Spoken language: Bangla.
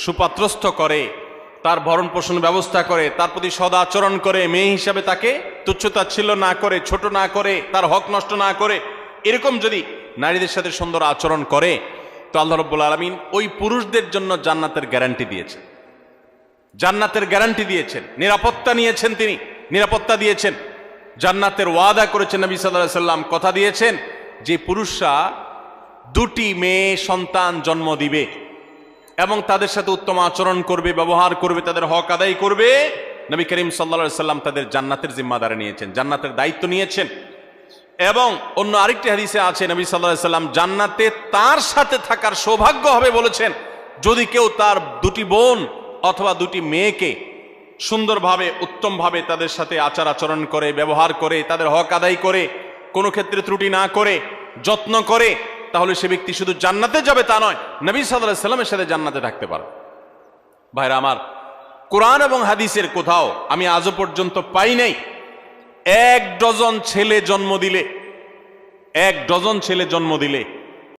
সুপাত্রস্থ করে, তার ভরণ পোষণ ব্যবস্থা করে, তার প্রতি সদাচরণ করে, মেয়ে হিসাবে তাকে তুচ্ছতাচ্ছিল্য না করে, ছোট না করে, তার হক নষ্ট না করে, এরকম যদি নারীদের সাথে সুন্দর আচরণ করে, তো আল্লাহ রাব্বুল আলামিন ওই পুরুষদের জন্য জান্নাতের গ্যারান্টি দিয়েছেন। জান্নাতের গ্যারান্টি দিয়েছেন, নিরাপত্তা নিয়েছেন, তিনি নিরাপত্তা দিয়েছেন, জান্নাতের ওয়াদা করেছেন। নবী সাল্লাল্লাহু আলাইহি সাল্লাম কথা দিয়েছেন যে পুরুষরা দুটি মেয়ে সন্তান জন্ম দিবে এবং তাদের সাথে উত্তম আচরণ করবে, ব্যবহার করবে, তাদের হক আদায় করবে, নবী করিম সাল্লাল্লাহু আলাইহি সাল্লাম তাদের জান্নাতের জিম্মাদারি নিয়েছেন, জান্নাতের দায়িত্ব নিয়েছেন। এবং অন্য আরেকটি হাদিসে আছে নবী সাল্লাল্লাহু আলাইহি সাল্লাম জান্নাতে তার সাথে থাকার সৌভাগ্য হবে বলেছেন যদি কেউ তার দুটি বোন অথবা দুটি মেয়েকে সুন্দরভাবে, উত্তমভাবে তাদের সাথে আচার আচরণ করে, ব্যবহার করে, তাদের হক আদায় করে, কোনো ক্ষেত্রে ত্রুটি না করে, যত্ন করে, তাহলে সে ব্যক্তি শুধু জান্নাতে যাবে তা নয়, নবী সাল্লাল্লাহু আলাইহি সাল্লামের সাথে জান্নাতে থাকতে পারবে। ভাইরা আমার, কোরআন এবং হাদিসের কোথাও আমি আজও পর্যন্ত পাই নাই 1 ডজন ছেলে জন্ম দিলে, 1 ডজন ছেলে জন্ম দিলে